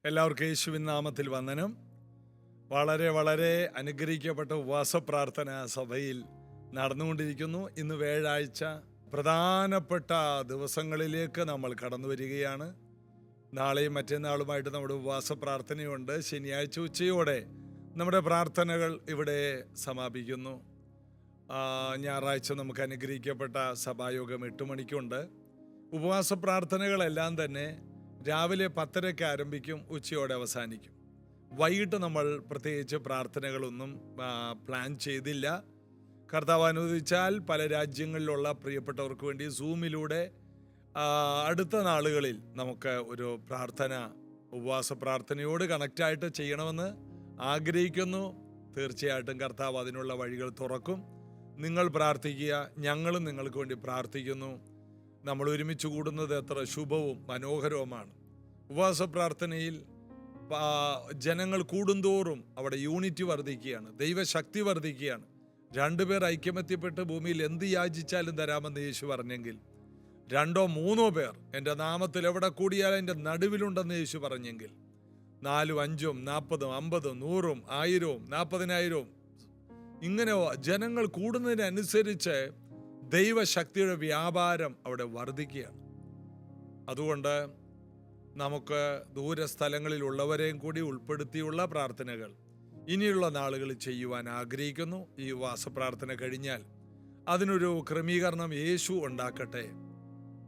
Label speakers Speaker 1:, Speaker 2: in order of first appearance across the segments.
Speaker 1: എല്ലാവർക്കും യേശുവിൻ നാമത്തിൽ വന്ദനം. വളരെ വളരെ അനുഗ്രഹിക്കപ്പെട്ട ഉപവാസ പ്രാർത്ഥന സഭയിൽ നടന്നുകൊണ്ടിരിക്കുന്നു. ഇന്ന് വ്യാഴാഴ്ച പ്രധാനപ്പെട്ട ദിവസങ്ങളിലേക്ക് നമ്മൾ കടന്നു വരികയാണ്. നാളെയും മറ്റന്നാളുമായിട്ട് നമ്മുടെ ഉപവാസ പ്രാർത്ഥനയുണ്ട്. ശനിയാഴ്ച ഉച്ചയോടെ നമ്മുടെ പ്രാർത്ഥനകൾ ഇവിടെ സമാപിക്കുന്നു. ഞായറാഴ്ച നമുക്ക് അനുഗ്രഹിക്കപ്പെട്ട സഭായോഗം 8 മണിക്കുണ്ട്. ഉപവാസ പ്രാർത്ഥനകളെല്ലാം തന്നെ രാവിലെ 10:30 ആരംഭിക്കും, ഉച്ചയോടെ അവസാനിക്കും. വൈകിട്ട് നമ്മൾ പ്രത്യേകിച്ച് പ്രാർത്ഥനകളൊന്നും പ്ലാൻ ചെയ്തില്ല. കർത്താവ് അനുവദിച്ചാൽ പല രാജ്യങ്ങളിലുള്ള പ്രിയപ്പെട്ടവർക്ക് വേണ്ടി സൂമിലൂടെ അടുത്ത നാളുകളിൽ നമുക്ക് ഒരു ഉപവാസ പ്രാർത്ഥനയോട് കണക്റ്റായിട്ട് ചെയ്യണമെന്ന് ആഗ്രഹിക്കുന്നു. തീർച്ചയായിട്ടും കർത്താവ് അതിനുള്ള വഴികൾ തുറക്കും. നിങ്ങൾ പ്രാർത്ഥിക്കുക, ഞങ്ങളും നിങ്ങൾക്ക് വേണ്ടി പ്രാർത്ഥിക്കുന്നു. നമ്മൾ ഒരുമിച്ച് കൂടുന്നത് എത്ര ശുഭവും മനോഹരവുമാണ്. ഉപവാസ പ്രാർത്ഥനയിൽ ജനങ്ങൾ കൂടുന്തോറും അവിടെ യൂണിറ്റി വർദ്ധിക്കുകയാണ്, ദൈവശക്തി വർദ്ധിക്കുകയാണ്. 2 പേർ ഐക്യമത്യപ്പെട്ട് ഭൂമിയിൽ എന്ത് യാചിച്ചാലും തരാമെന്ന് യേശു പറഞ്ഞെങ്കിൽ, 2 or 3 പേർ എൻ്റെ നാമത്തിൽ എവിടെ കൂടിയാലും എൻ്റെ നടുവിലുണ്ടെന്ന് യേശു പറഞ്ഞെങ്കിൽ, 4, 5, 40, 50, 100, 1000, 40,000 ഇങ്ങനെ ജനങ്ങൾ കൂടുന്നതിനനുസരിച്ച് ദൈവശക്തിയുടെ വ്യാപാരം അവിടെ വർദ്ധിക്കുകയാണ്. അതുകൊണ്ട് നമുക്ക് ദൂരസ്ഥലങ്ങളിലുള്ളവരെയും കൂടി ഉൾപ്പെടുത്തിയുള്ള പ്രാർത്ഥനകൾ ഇനിയുള്ള നാളുകളിൽ ചെയ്യുവാൻ ആഗ്രഹിക്കുന്നു. ഈ ഉപവാസ പ്രാർത്ഥന കഴിഞ്ഞാൽ അതിനൊരു ക്രമീകരണം യേശു ഉണ്ടാക്കട്ടെ.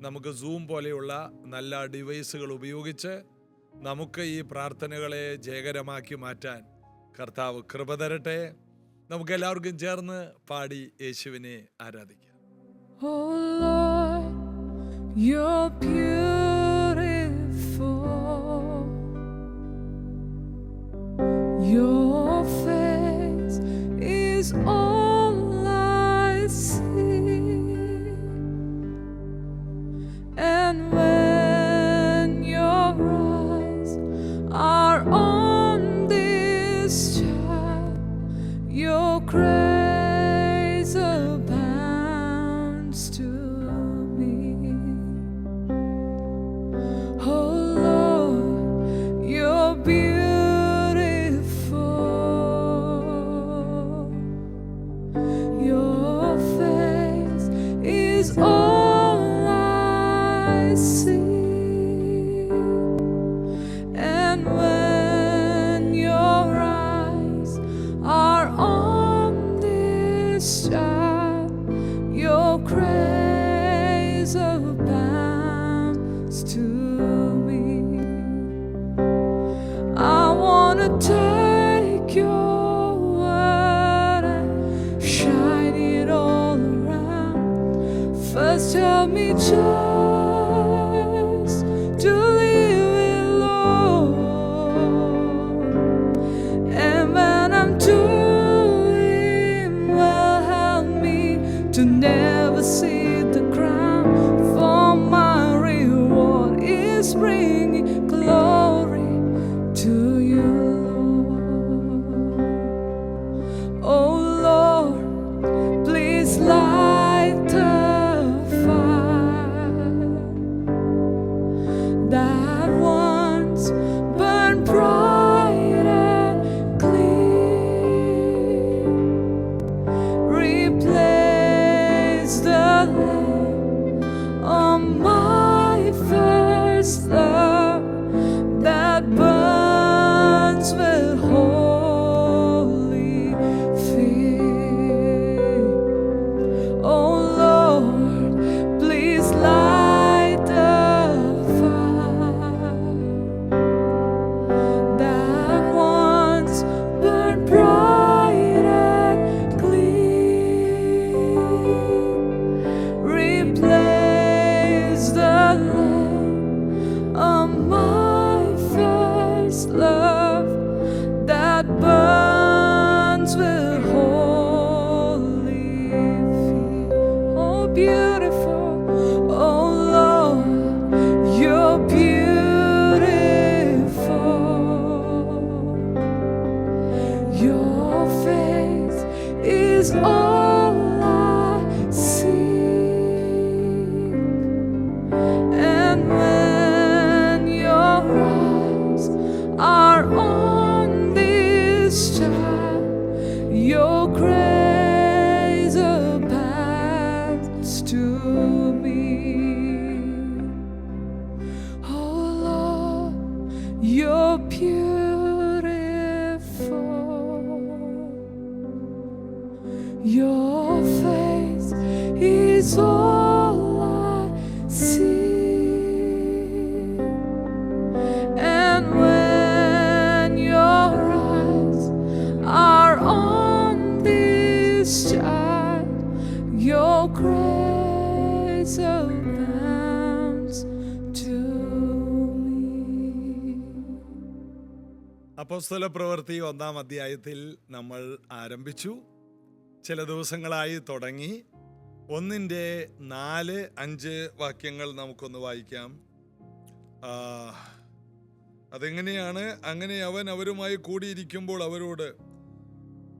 Speaker 1: നമുക്ക് സൂം പോലെയുള്ള നല്ല ഡിവൈസുകൾ ഉപയോഗിച്ച് നമുക്ക് ഈ പ്രാർത്ഥനകളെ ജയകരമാക്കി മാറ്റാൻ കർത്താവ് കൃപ തരട്ടെ. നമുക്ക് എല്ലാവർക്കും ചേർന്ന് പാടി യേശുവിനെ ആരാധിക്കാം.
Speaker 2: Oh Lord, you're beautiful. Your face is all I see. And when your eyes are on this child, your grace abounds to me. Oh Lord, you're beautiful. Your face is all I see. And when your eyes are on this child, your grace abounds to me. I want to take your word and shine it all around. First help me just to live it, Lord. And when I'm doing well, help me to never see the crown. For my reward is bringing glory to you, Lord. Oh Lord, please light the fire are on this child. Your grace abounds to me. Oh Lord, you're beautiful. Your face is all I see. And when your eyes are on this child, your grace abounds to me.
Speaker 1: അപ്പോസ്തല പ്രവൃത്തി 1-ാം അധ്യായത്തിൽ നമ്മൾ ആരംഭിച്ചു. ചില ദിവസങ്ങളായി തുടങ്ങി. 1-4-5 വാക്യങ്ങൾ നമുക്കൊന്ന് വായിക്കാം. അതെങ്ങനെയാണ്? അങ്ങനെ അവൻ അവരുമായി കൂടിയിരിക്കുമ്പോൾ അവരോട്,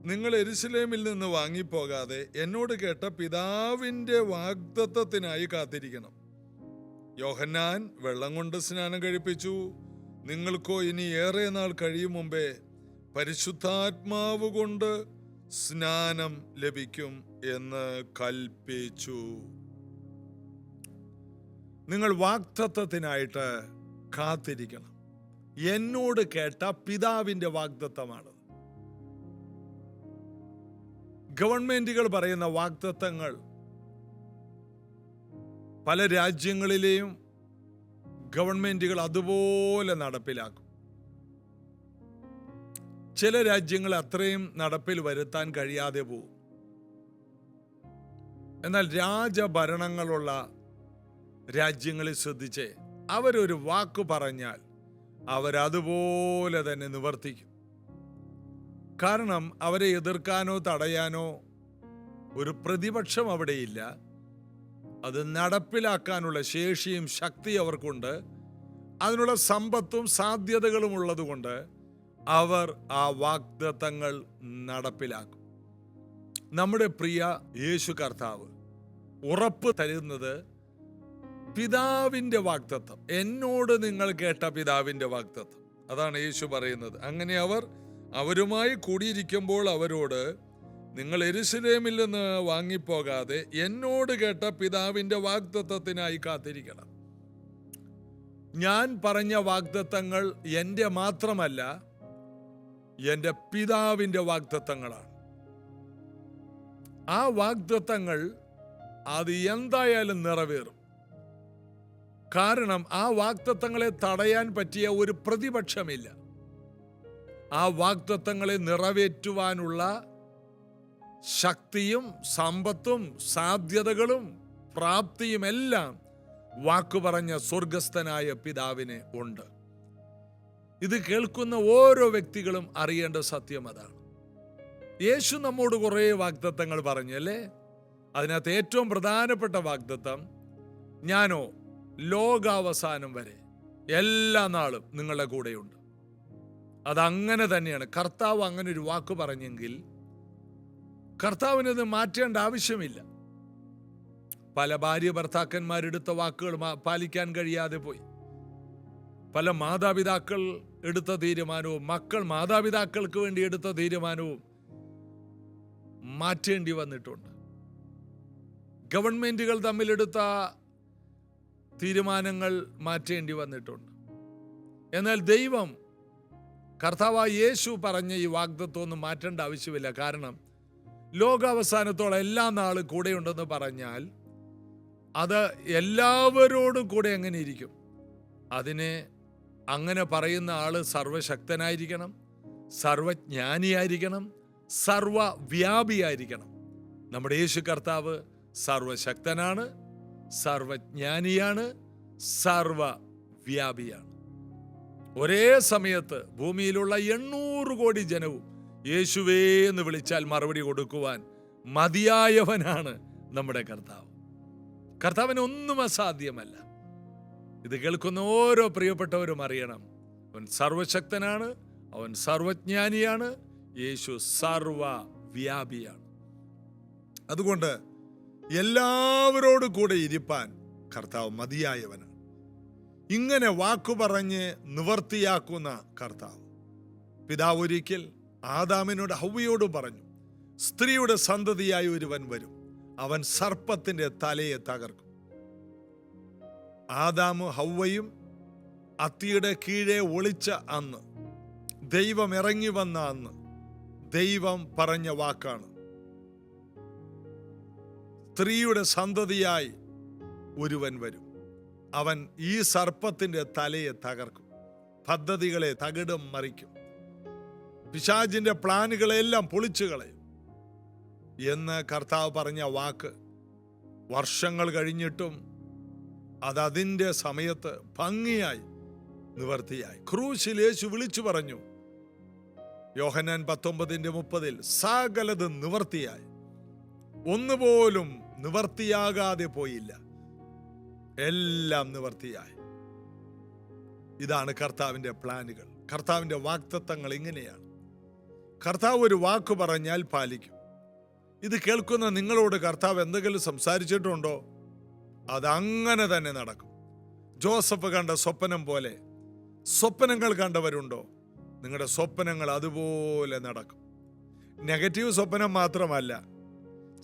Speaker 1: നിങ്ങൾ യെരൂശലേമിൽ നിന്ന് വാങ്ങിപ്പോകാതെ എന്നോട് കേട്ട പിതാവിൻ്റെ വാഗ്ദത്തത്തിനായി കാത്തിരിക്കണം. യോഹന്നാൻ വെള്ളം കൊണ്ട് സ്നാനം കഴിപ്പിച്ചു. നിങ്ങൾക്കോ ഇനി ഏറെ നാൾ കഴിയും മുമ്പേ പരിശുദ്ധാത്മാവ് കൊണ്ട് സ്നാനം ലഭിക്കും എന്ന് കൽപ്പിച്ചു. നിങ്ങൾ വാഗ്ദത്തത്തിനായിട്ട് കാത്തിരിക്കണം. എന്നോട് കേട്ട പിതാവിന്റെ വാഗ്ദത്തമാണ്. ഗവൺമെന്റുകൾ പറയുന്ന വാഗ്ദത്തങ്ങൾ പല രാജ്യങ്ങളിലെയും ഗവൺമെന്റുകൾ അതുപോലെ നടപ്പിലാക്കും. ചില രാജ്യങ്ങൾ അത്രയും നടപ്പിൽ വരുത്താൻ കഴിയാതെ പോകും. എന്നാൽ രാജഭരണങ്ങളുള്ള രാജ്യങ്ങളിൽ ശ്രദ്ധിച്ച് അവരൊരു വാക്ക് പറഞ്ഞാൽ അവരതുപോലെ തന്നെ നിവർത്തിക്കും. കാരണം അവരെ എതിർക്കാനോ തടയാനോ ഒരു പ്രതിപക്ഷം അവിടെയില്ല. അത് നടപ്പിലാക്കാനുള്ള ശേഷിയും ശക്തിയും അവർക്കുണ്ട്. അതിനുള്ള സമ്പത്തും സാധ്യതകളും ഉള്ളതുകൊണ്ട് അവർ ആ വാഗ്ദത്തങ്ങൾ നടപ്പിലാക്കും. നമ്മുടെ പ്രിയ യേശു കർത്താവ് ഉറപ്പ് തരുന്നത് പിതാവിൻ്റെ വാഗ്ദത്തം, എന്നോട് നിങ്ങൾ കേട്ട പിതാവിൻ്റെ വാഗ്ദത്തം. അതാണ് യേശു പറയുന്നത്. അങ്ങനെ അവർ അവരുമായി കൂടിയിരിക്കുമ്പോൾ അവരോട്, നിങ്ങൾ യെരൂശലേമിൽ നിന്ന് വാങ്ങിപ്പോകാതെ എന്നോട് കേട്ട പിതാവിൻ്റെ വാഗ്ദത്തത്തിനായി കാത്തിരിക്കണം. ഞാൻ പറഞ്ഞ വാഗ്ദത്തങ്ങൾ എൻ്റെ മാത്രമല്ല, എൻ്റെ പിതാവിൻ്റെ വാഗ്ദത്തങ്ങളാണ്. ആ വാഗ്ദത്തങ്ങൾ അത് എന്തായാലും നിറവേറും. കാരണം ആ വാഗ്ദത്തങ്ങളെ തടയാൻ പറ്റിയ ഒരു പ്രതിപക്ഷമില്ല. ആ വാഗ്ദത്തങ്ങളെ നിറവേറ്റുവാനുള്ള ശക്തിയും സമ്പത്തും സാധ്യതകളും പ്രാപ്തിയും എല്ലാം വാക്കു പറഞ്ഞ സ്വർഗസ്ഥനായ പിതാവിന് ഉണ്ട്. ഇത് കേൾക്കുന്ന ഓരോ വ്യക്തികളും അറിയേണ്ട സത്യം അതാണ്. യേശു നമ്മോട് കുറേ വാഗ്ദത്തങ്ങൾ പറഞ്ഞു അല്ലേ? അതിനകത്ത് ഏറ്റവും പ്രധാനപ്പെട്ട വാഗ്ദത്തം, ഞാനോ ലോകാവസാനം വരെ എല്ലാ നാളും നിങ്ങളുടെ കൂടെയുണ്ട്. അതങ്ങനെ തന്നെയാണ്. കർത്താവ് അങ്ങനെ ഒരു വാക്ക് പറഞ്ഞെങ്കിൽ കർത്താവിനത് മാറ്റേണ്ട ആവശ്യമില്ല. പല ഭാര്യ ഭർത്താക്കന്മാരെടുത്ത വാക്കുകൾ പാലിക്കാൻ കഴിയാതെ പോയി. പല മാതാപിതാക്കൾ എടുത്ത തീരുമാനവും മക്കൾ മാതാപിതാക്കൾക്ക് വേണ്ടി എടുത്ത തീരുമാനവും മാറ്റേണ്ടി വന്നിട്ടുണ്ട്. ഗവൺമെന്റുകൾ തമ്മിലെടുത്ത തീരുമാനങ്ങൾ മാറ്റേണ്ടി വന്നിട്ടുണ്ട്. എന്നാൽ ദൈവം, കർത്താവായ യേശു പറഞ്ഞ ഈ വാഗ്ദത്തം ഒന്നും മാറ്റേണ്ട ആവശ്യമില്ല. കാരണം ലോകാവസാനത്തോളം എല്ലാ നാളും കൂടെയുണ്ടെന്ന് പറഞ്ഞാൽ അത് എല്ലാവരോടും കൂടെ എങ്ങനെ ഇരിക്കും? അതിനെ അങ്ങനെ പറയുന്ന ആള് സർവശക്തനായിരിക്കണം, സർവജ്ഞാനിയായിരിക്കണം, സർവവ്യാപിയായിരിക്കണം. നമ്മുടെ യേശു കർത്താവ് സർവശക്തനാണ്, സർവജ്ഞാനിയാണ്, സർവവ്യാപിയാണ്. ഒരേ സമയത്ത് ഭൂമിയിലുള്ള 800 കോടി ജനവും യേശുവേ എന്ന് വിളിച്ചാൽ മറുപടി കൊടുക്കുവാൻ മതിയായവനാണ് നമ്മുടെ കർത്താവ്. കർത്താവിന് ഒന്നും അസാധ്യമല്ല. ഇത് കേൾക്കുന്ന ഓരോ പ്രിയപ്പെട്ടവരും അറിയണം, അവൻ സർവശക്തനാണ്, അവൻ സർവജ്ഞാനിയാണ്, യേശു സർവവ്യാപിയാണ്. അതുകൊണ്ട് എല്ലാവരോടും കൂടെ ഇരിപ്പാൻ കർത്താവ് മതിയായവനാണ്. ഇങ്ങനെ വാക്കു പറഞ്ഞ് നിവർത്തിയാക്കുന്ന കർത്താവ്. പിതാവ് ഒരിക്കൽ ആദാമിനോട് ഹവ്വയോട് പറഞ്ഞു, സ്ത്രീയുടെ സന്തതിയായി ഒരുവൻ വരും, അവൻ സർപ്പത്തിന്റെ തലയെ തകർക്കും. ആദാമും ഹവ്വയും അത്തിയുടെ കീഴെ ഒളിച്ച അന്ന്, ദൈവം ഇറങ്ങി വന്ന അന്ന് ദൈവം പറഞ്ഞ വാക്കാണ്, സ്ത്രീയുടെ സന്തതിയായി ഒരുവൻ വരും, അവൻ ഈ സർപ്പത്തിന്റെ തലയെ തകർക്കും, പദ്ധതികളെ തകിടം മറിക്കും, പിശാചിന്റെ പ്ലാനുകളെല്ലാം പൊളിച്ചു കളയും എന്ന് കർത്താവ് പറഞ്ഞ വാക്ക് വർഷങ്ങൾ കഴിഞ്ഞിട്ടും അതതിൻ്റെ സമയത്ത് ഭംഗിയായി നിവർത്തിയായി. ക്രൂശിൽ യേശു വിളിച്ചു പറഞ്ഞു, യോഹന്നാൻ 19:30, സകലത് നിവർത്തിയായി. ഒന്നുപോലും നിവർത്തിയാകാതെ പോയില്ല, എല്ലാം നിവർത്തിയായി. ഇതാണ് കർത്താവിൻ്റെ പ്ലാനുകൾ. കർത്താവിൻ്റെ വാഗ്ദത്തങ്ങൾ ഇങ്ങനെയാണ്. കർത്താവ് ഒരു വാക്ക് പറഞ്ഞാൽ പാലിക്കും. ഇത് കേൾക്കുന്ന നിങ്ങളോട് കർത്താവ് എന്തെങ്കിലും സംസാരിച്ചിട്ടുണ്ടോ? അതങ്ങനെ തന്നെ നടക്കും. ജോസഫ് കണ്ട സ്വപ്നം പോലെ സ്വപ്നങ്ങൾ കണ്ടവരുണ്ടോ? നിങ്ങളുടെ സ്വപ്നങ്ങൾ അതുപോലെ നടക്കും. നെഗറ്റീവ് സ്വപ്നം മാത്രമല്ല.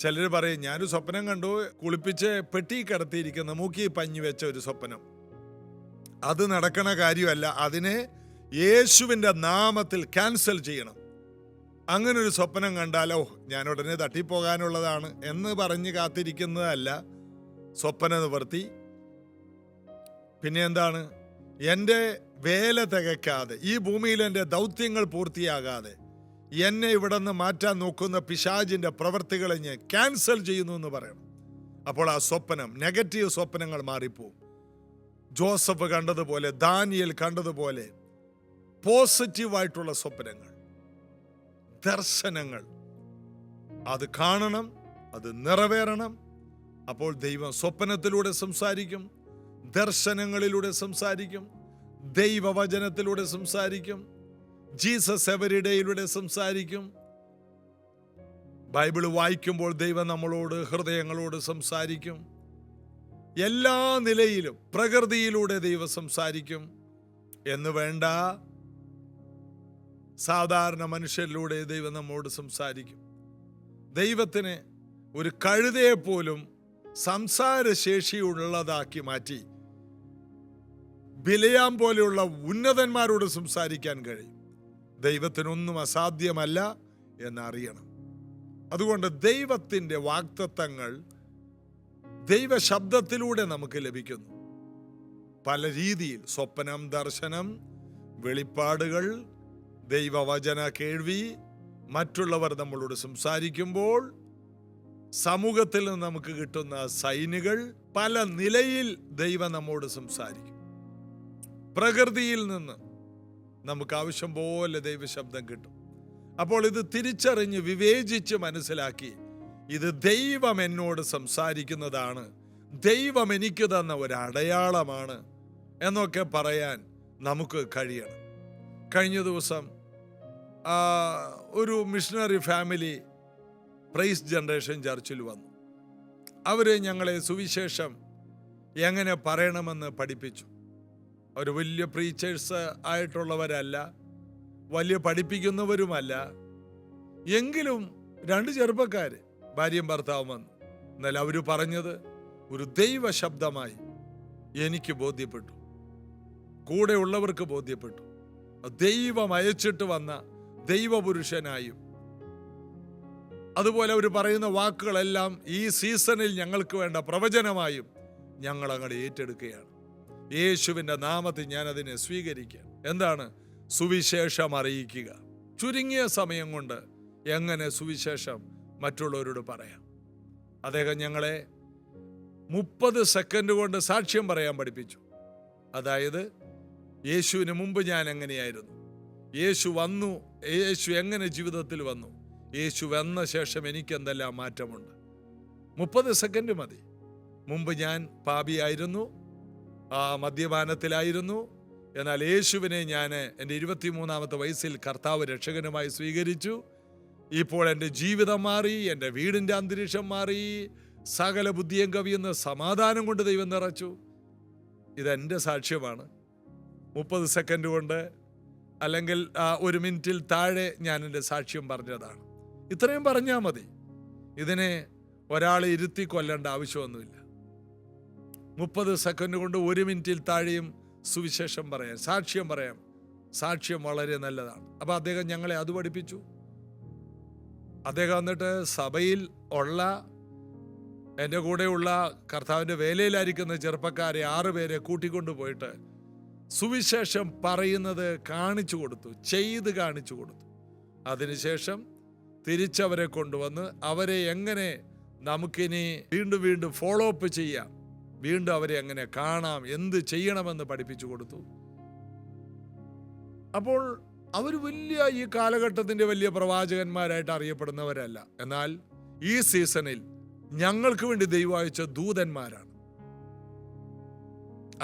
Speaker 1: ചിലർ പറയും, ഞാനൊരു സ്വപ്നം കണ്ടു, കുളിപ്പിച്ച് പെട്ടി കിടത്തിയിരിക്കുന്ന മൂക്കി പഞ്ഞി വെച്ച ഒരു സ്വപ്നം. അത് നടക്കണ കാര്യമല്ല. അതിനെ യേശുവിൻ്റെ നാമത്തിൽ ക്യാൻസൽ ചെയ്യണം. അങ്ങനെ ഒരു സ്വപ്നം കണ്ടാലോ ഞാൻ ഉടനെ തട്ടിപ്പോകാനുള്ളതാണ് എന്ന് പറഞ്ഞ് കാത്തിരിക്കുന്നതല്ല സ്വപ്ന നിവർത്തി. പിന്നെ എന്താണ്? എൻ്റെ വേല തികയ്ക്കാതെ, ഈ ഭൂമിയിൽ എൻ്റെ ദൗത്യങ്ങൾ പൂർത്തിയാകാതെ എന്നെ ഇവിടെ നിന്ന് മാറ്റാൻ നോക്കുന്ന പിശാചിൻ്റെ പ്രവൃത്തികളെ ഞാൻ ക്യാൻസൽ ചെയ്യുന്നു എന്ന് പറയണം. അപ്പോൾ ആ സ്വപ്നം, നെഗറ്റീവ് സ്വപ്നങ്ങൾ മാറിപ്പോവും. ജോസഫ് കണ്ടതുപോലെ, ദാനിയേൽ കണ്ടതുപോലെ പോസിറ്റീവായിട്ടുള്ള സ്വപ്നങ്ങൾ, ദർശനങ്ങൾ, അത് കാണണം, അത് നിറവേറണം. അപ്പോൾ ദൈവം സ്വപ്നത്തിലൂടെ സംസാരിക്കും, ദർശനങ്ങളിലൂടെ സംസാരിക്കും, ദൈവവചനത്തിലൂടെ സംസാരിക്കും, ജീസസ് എവരിഡേയിലൂടെ സംസാരിക്കും. ബൈബിൾ വായിക്കുമ്പോൾ ദൈവം നമ്മളോട്, ഹൃദയങ്ങളോട് സംസാരിക്കും. എല്ലാ നിലയിലും പ്രകൃതിയിലൂടെ ദൈവം സംസാരിക്കും എന്ന് വേണ്ട, സാധാരണ മനുഷ്യരിലൂടെ ദൈവം നമ്മോട് സംസാരിക്കും. ദൈവത്തിന് ഒരു കഴുതയെ പോലും സംസാരശേഷിയുള്ളതാക്കി മാറ്റി ബിലയാം പോലെയുള്ള ഉന്നതന്മാരോട് സംസാരിക്കാൻ കഴിയും. ദൈവത്തിനൊന്നും അസാധ്യമല്ല എന്നറിയണം. അതുകൊണ്ട് ദൈവത്തിൻ്റെ വാഗ്ദത്തങ്ങൾ ദൈവശബ്ദത്തിലൂടെ നമുക്ക് ലഭിക്കുന്നു. പല രീതിയിൽ, സ്വപ്നം, ദർശനം, വെളിപ്പാടുകൾ, ദൈവവചന കേൾവി, മറ്റുള്ളവർ നമ്മളോട് സംസാരിക്കുമ്പോൾ സമൂഹത്തിൽ നിന്ന് നമുക്ക് കിട്ടുന്ന സൈനുകൾ, പല നിലയിൽ ദൈവം നമ്മോട് സംസാരിക്കും. പ്രകൃതിയിൽ നിന്ന് നമുക്ക് ആവശ്യം പോലെ ദൈവശബ്ദം കിട്ടും. അപ്പോൾ ഇത് തിരിച്ചറിഞ്ഞ് വിവേചിച്ച് മനസ്സിലാക്കി, ഇത് ദൈവം എന്നോട് സംസാരിക്കുന്നതാണ്, ദൈവം എനിക്ക് തന്ന ഒരു അടയാളമാണ് എന്നൊക്കെ പറയാൻ നമുക്ക് കഴിയണം. കഴിഞ്ഞ ദിവസം ഒരു മിഷണറി ഫാമിലി പ്രൈസ് ജനറേഷൻ ചർച്ചിൽ വന്നു. അവർ ഞങ്ങളെ സുവിശേഷം എങ്ങനെ പറയണമെന്ന് പഠിപ്പിച്ചു. അവർ വലിയ പ്രീച്ചേഴ്സ് ആയിട്ടുള്ളവരല്ല, വലിയ പഠിപ്പിക്കുന്നവരുമല്ല. എങ്കിലും 2 ചെറുപ്പക്കാർ, ഭാര്യയും ഭർത്താവും വന്നു. എന്നാൽ അവർ പറഞ്ഞത് ഒരു ദൈവ ശബ്ദമായി എനിക്ക് ബോധ്യപ്പെട്ടു, കൂടെ ഉള്ളവർക്ക് ബോധ്യപ്പെട്ടു. ദൈവം അയച്ചിട്ട് വന്ന ദൈവപുരുഷനായും, അതുപോലെ അവർ പറയുന്ന വാക്കുകളെല്ലാം ഈ സീസണിൽ ഞങ്ങൾക്ക് വേണ്ട പ്രവചനമായും ഞങ്ങൾ അങ്ങോട്ട് ഏറ്റെടുക്കുകയാണ്. യേശുവിൻ്റെ നാമത്തിൽ ഞാൻ അതിനെ സ്വീകരിക്കുക. എന്താണ്? സുവിശേഷം അറിയിക്കുക. ചുരുങ്ങിയ സമയം കൊണ്ട് എങ്ങനെ സുവിശേഷം മറ്റുള്ളവരോട് പറയാം. അദ്ദേഹം ഞങ്ങളെ 30 സെക്കൻഡ് കൊണ്ട് സാക്ഷ്യം പറയാൻ പഠിപ്പിച്ചു. അതായത് യേശുവിന് മുമ്പ് ഞാൻ എങ്ങനെയായിരുന്നു, യേശു വന്നു, യേശു എങ്ങനെ ജീവിതത്തിൽ വന്നു, യേശു വന്ന ശേഷം എനിക്ക് എന്തെല്ലാം മാറ്റമുണ്ട്. 30 സെക്കൻഡ് മതി. മുമ്പ് ഞാൻ പാപിയായിരുന്നു, മദ്യപാനത്തിലായിരുന്നു. എന്നാൽ യേശുവിനെ ഞാൻ എൻ്റെ 23-ാമത്തെ വയസ്സിൽ കർത്താവ് രക്ഷകനുമായി സ്വീകരിച്ചു. ഇപ്പോൾ എൻ്റെ ജീവിതം മാറി, എൻ്റെ വീടിൻ്റെ അന്തരീക്ഷം മാറി, സകല ബുദ്ധിയും കവിയുന്ന സമാധാനം കൊണ്ട് ദൈവം നിറച്ചു. ഇതെൻ്റെ സാക്ഷ്യമാണ്. 30 സെക്കൻഡ് കൊണ്ട് അല്ലെങ്കിൽ 1 മിനിറ്റിൽ താഴെ ഞാൻ എൻ്റെ സാക്ഷ്യം പറഞ്ഞതാണ്. ഇത്രയും പറഞ്ഞാൽ മതി. ഇതിനെ ഒരാളെ ഇരുത്തി കൊല്ലേണ്ട ആവശ്യമൊന്നുമില്ല. 30 സെക്കൻഡ് കൊണ്ട് 1 മിനിറ്റിൽ താഴെയും സുവിശേഷം പറയാം, സാക്ഷ്യം പറയാം. സാക്ഷ്യം വളരെ നല്ലതാണ്. അപ്പോൾ അദ്ദേഹം ഞങ്ങളെ അത് പഠിപ്പിച്ചു. അദ്ദേഹം എന്നിട്ട് സഭയിൽ ഉള്ള എൻ്റെ കൂടെയുള്ള കർത്താവിൻ്റെ വേലയിലായിരിക്കുന്ന ചെറുപ്പക്കാരെ 6 പേരെ കൂട്ടിക്കൊണ്ടുപോയിട്ട് സുവിശേഷം പറയുന്നത് കാണിച്ചു കൊടുത്തു, ചെയ്ത് കാണിച്ചു കൊടുത്തു. അതിനുശേഷം തിരിച്ചവരെ കൊണ്ടുവന്ന് അവരെ എങ്ങനെ നമുക്കിനി വീണ്ടും വീണ്ടും ഫോളോ അപ്പ് ചെയ്യാം, വീണ്ടും അവരെ എങ്ങനെ കാണാം, എന്ത് ചെയ്യണമെന്ന് പഠിപ്പിച്ചു കൊടുത്തു. അപ്പോൾ അവർ ഈ കാലഘട്ടത്തിൻ്റെ വലിയ പ്രവാചകന്മാരായിട്ട് അറിയപ്പെടുന്നവരല്ല. എന്നാൽ ഈ സീസണിൽ ഞങ്ങൾക്ക് വേണ്ടി ദൈവം അയച്ച ദൂതന്മാരാണ്.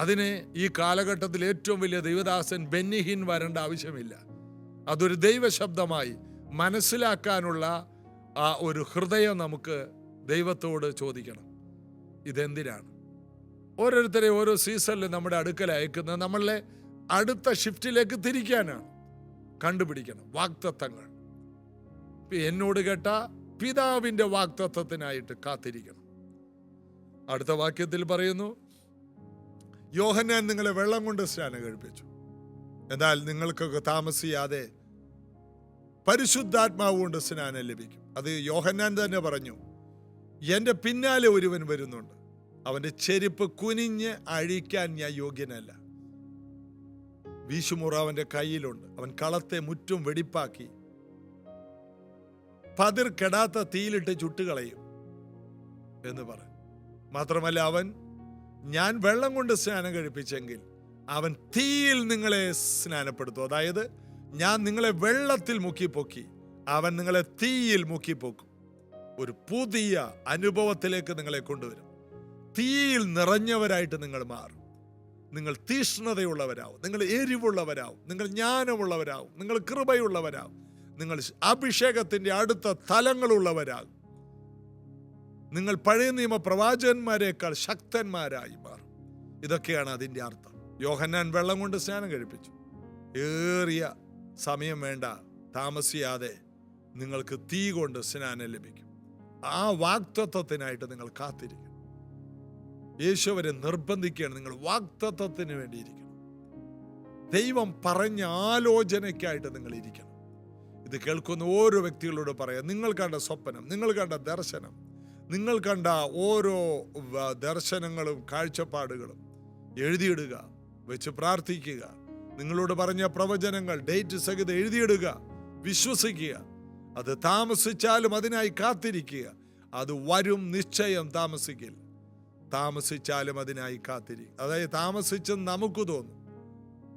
Speaker 1: അതിന് ഈ കാലഘട്ടത്തിൽ ഏറ്റവും വലിയ ദൈവദാസൻ ബെന്നിഹിൻ വരേണ്ട ആവശ്യമില്ല. അതൊരു ദൈവശബ്ദമായി മനസ്സിലാക്കാനുള്ള ആ ഒരു ഹൃദയം നമുക്ക് ദൈവത്തോട് ചോദിക്കണം. ഇതെന്തിനാണ് ഓരോരുത്തരെ ഓരോ സീസണിൽ നമ്മുടെ അടുക്കൽ അയക്കുന്നത്? നമ്മളെ അടുത്ത ഷിഫ്റ്റിലേക്ക് തിരിക്കാനാണ്. കണ്ടുപിടിക്കണം വാഗ്ദത്തങ്ങൾ. എന്നോട് കേട്ട പിതാവിൻ്റെ വാഗ്ദത്തത്തിനായിട്ട് കാത്തിരിക്കണം. അടുത്ത വാക്യത്തിൽ പറയുന്നു, യോഹന്നാൻ നിങ്ങളെ വെള്ളം കൊണ്ട് സ്നാനം കഴിപ്പിച്ചു, എന്നാൽ നിങ്ങൾക്കൊക്കെ താമസിയാതെ പരിശുദ്ധാത്മാവ് കൊണ്ട് സ്നാനം ലഭിക്കും. അത് യോഹന്നാൻ തന്നെ പറഞ്ഞു. എൻ്റെ പിന്നാലെ ഒരുവൻ വരുന്നുണ്ട്, അവൻ്റെ ചെരുപ്പ് കുനിഞ്ഞ് അഴിക്കാൻ ഞാൻ യോഗ്യനല്ല. വീശുമുറ അവൻ്റെ കയ്യിലുണ്ട്, അവൻ കളത്തെ മുറ്റും വെടിപ്പാക്കി പതിർ കെടാത്ത തീയിലിട്ട് ചുട്ടുകളയും എന്ന് പറയും. മാത്രമല്ല, ഞാൻ വെള്ളം കൊണ്ട് സ്നാനം കഴിപ്പിച്ചെങ്കിൽ അവൻ തീയിൽ നിങ്ങളെ സ്നാനപ്പെടുത്തും. അതായത് ഞാൻ നിങ്ങളെ വെള്ളത്തിൽ മുക്കിപ്പൊക്കി, അവൻ നിങ്ങളെ തീയിൽ മുക്കിപ്പൊക്കും. ഒരു പുതിയ അനുഭവത്തിലേക്ക് നിങ്ങളെ കൊണ്ടുവരും. തീയിൽ നിറഞ്ഞവരായിട്ട് നിങ്ങൾ മാറും. നിങ്ങൾ തീഷ്ണതയുള്ളവരാവും, നിങ്ങൾ എരിവുള്ളവരാവും, നിങ്ങൾ ജ്ഞാനമുള്ളവരാവും, നിങ്ങൾ കൃപയുള്ളവരാവും, നിങ്ങൾ അഭിഷേകത്തിൻ്റെ അടുത്ത തലങ്ങളുള്ളവരാകും. നിങ്ങൾ പഴയ നിയമ പ്രവാചകന്മാരെക്കാൾ ശക്തന്മാരായി മാറും. ഇതൊക്കെയാണ് അതിൻ്റെ അർത്ഥം. യോഹന്നാൻ വെള്ളം കൊണ്ട് സ്നാനം കഴിപ്പിച്ചു. ഏറിയ സമയം വേണ്ട, താമസിയാതെ നിങ്ങൾക്ക് തീ കൊണ്ട് സ്നാനം ലഭിക്കും. ആ വാഗ്ദത്തത്തിനായിട്ട് നിങ്ങൾ കാത്തിരിക്കണം. യേശുവരെ നിർബന്ധിക്കുകയാണ്, നിങ്ങൾ വാഗ്ദത്തത്തിന് വേണ്ടിയിരിക്കണം. ദൈവം പറഞ്ഞ ആലോചനയ്ക്കായിട്ട് നിങ്ങൾ ഇരിക്കണം. ഇത് കേൾക്കുന്ന ഓരോ വ്യക്തികളോട് പറയാം, നിങ്ങൾ കണ്ട സ്വപ്നം, നിങ്ങൾ കണ്ട ദർശനം, നിങ്ങൾ കണ്ട ഓരോ ദർശനങ്ങളും കാഴ്ചപ്പാടുകളും എഴുതിയിടുക, വെച്ച് പ്രാർത്ഥിക്കുക. നിങ്ങളോട് പറഞ്ഞ പ്രവചനങ്ങൾ ഡേറ്റ് സഹിതം എഴുതിയിടുക, വിശ്വസിക്കുക. അത് താമസിച്ചാലും അതിനായി കാത്തിരിക്കുക. അത് വരും, നിശ്ചയം താമസിക്കില്ല. താമസിച്ചാലും അതിനായി കാത്തിരിക്കുക. അതായത് താമസിച്ചെന്ന് നമുക്ക് തോന്നും,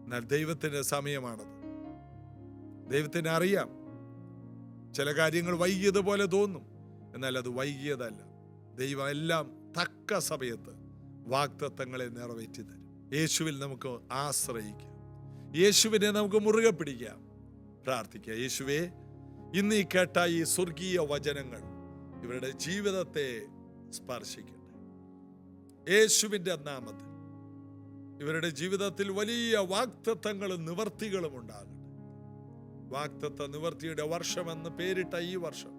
Speaker 1: എന്നാൽ ദൈവത്തിൻ്റെ സമയമാണത്. ദൈവത്തിന് അറിയാം ചില കാര്യങ്ങൾ വൈകിയതുപോലെ തോന്നും, എന്നാൽ അത് വൈകിയതല്ല. ദൈവം എല്ലാം തക്ക സമയത്ത് വാഗ്ദത്തങ്ങളെ നിറവേറ്റി തരും. യേശുവിൽ നമുക്ക് ആശ്രയിക്കാം, യേശുവിനെ നമുക്ക് മുറുകെ പിടിക്കാം, പ്രാർത്ഥിക്കാം. യേശുവേ, ഇന്ന് ഈ കേട്ട ഈ സ്വർഗീയ വചനങ്ങൾ ഇവരുടെ ജീവിതത്തെ സ്പർശിക്കട്ടെ. യേശുവിൻ്റെ നാമത്തിൽ ഇവരുടെ ജീവിതത്തിൽ വലിയ വാഗ്ദത്തങ്ങളും നിവർത്തികളും ഉണ്ടാകട്ടെ. വാഗ്ദത്ത നിവർത്തിയുടെ വർഷമെന്ന് പേരിട്ട ഈ വർഷം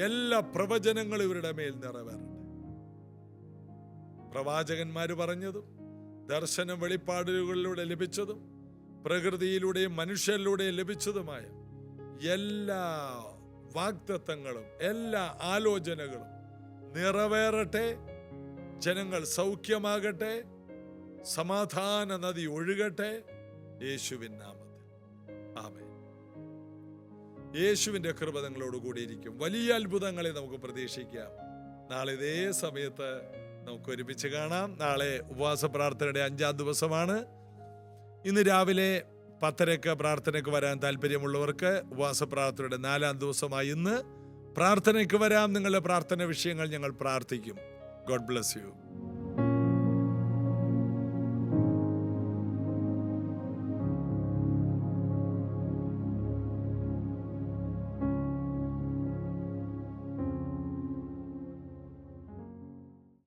Speaker 1: എല്ലാ പ്രവചനങ്ങളും ഇവരുടെ മേൽ നിറവേറട്ടെ. പ്രവാചകന്മാര് പറഞ്ഞതും ദർശനം വെളിപ്പാടുകളിലൂടെ ലഭിച്ചതും പ്രകൃതിയിലൂടെയും മനുഷ്യരിലൂടെയും ലഭിച്ചതുമായ എല്ലാ വാഗ്ദത്തങ്ങളും എല്ലാ ആലോചനകളും നിറവേറട്ടെ. ജനങ്ങൾ സൗഖ്യമാകട്ടെ, സമാധാന നദി ഒഴുകട്ടെ, യേശുവിൻ നാമത്തിൽ ആമേൻ. യേശുവിൻ്റെ കൃപ നിങ്ങളോട് കൂടിയിരിക്കും. വലിയ അത്ഭുതങ്ങളെ നമുക്ക് പ്രതീക്ഷിക്കാം. നാളെ ഇതേ സമയത്ത് നമുക്ക് ഒരുമിച്ച് കാണാം. നാളെ ഉപവാസ പ്രാർത്ഥനയുടെ 5-ാം ദിവസമാണ്. ഇന്ന് രാവിലെ 10:30 പ്രാർത്ഥനയ്ക്ക് വരാൻ താല്പര്യമുള്ളവർക്ക് ഉപവാസ പ്രാർത്ഥനയുടെ 4-ാം ദിവസമായി ഇന്ന് പ്രാർത്ഥനയ്ക്ക് വരാം. നിങ്ങളുടെ പ്രാർത്ഥന വിഷയങ്ങൾ ഞങ്ങൾ പ്രാർത്ഥിക്കും. God bless you.